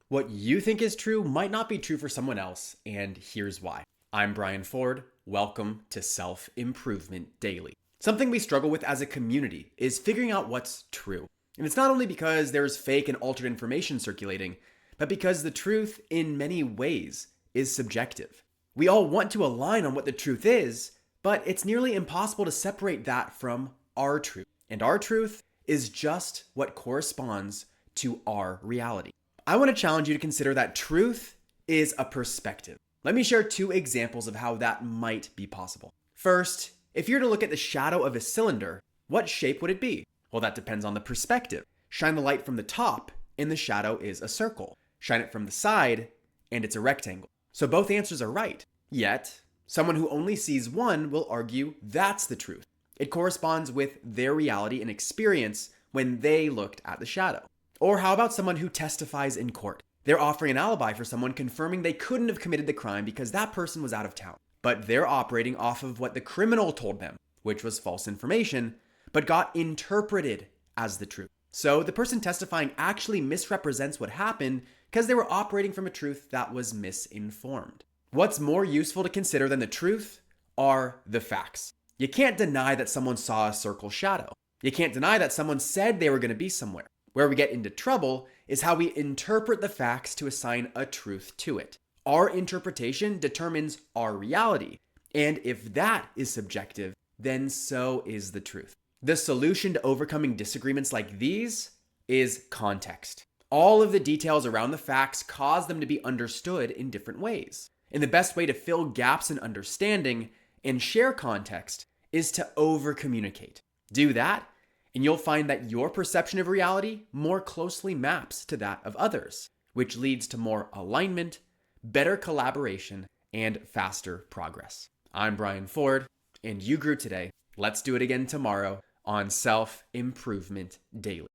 What you think is true might not be true for someone else, and here's why. I'm Brian Ford. Welcome to Self Improvement Daily. Something we struggle with as a community is figuring out what's true. And it's not only because there's fake and altered information circulating, but because the truth, in many ways, is subjective. We all want to align on what the truth is, but it's nearly impossible to separate that from our truth. And our truth is just what corresponds to our reality. I want to challenge you to consider that truth is a perspective. Let me share two examples of how that might be possible. First, if you're to look at the shadow of a cylinder, what shape would it be? Well, that depends on the perspective. Shine the light from the top, and the shadow is a circle. Shine it from the side, and it's a rectangle. So both answers are right. Yet, someone who only sees one will argue that's the truth. It corresponds with their reality and experience when they looked at the shadow. Or how about someone who testifies in court? They're offering an alibi for someone, confirming they couldn't have committed the crime because that person was out of town. But they're operating off of what the criminal told them, which was false information, but got interpreted as the truth. So the person testifying actually misrepresents what happened because they were operating from a truth that was misinformed. What's more useful to consider than the truth are the facts. You can't deny that someone saw a circle shadow. You can't deny that someone said they were going to be somewhere. Where we get into trouble is how we interpret the facts to assign a truth to it. Our interpretation determines our reality, and if that is subjective, then so is the truth. The solution to overcoming disagreements like these is context. All of the details around the facts cause them to be understood in different ways. And the best way to fill gaps in understanding and share context is to over-communicate. Do that, and you'll find that your perception of reality more closely maps to that of others, which leads to more alignment, better collaboration, and faster progress. I'm Brian Ford, and you grew today. Let's do it again tomorrow on Self Improvement Daily.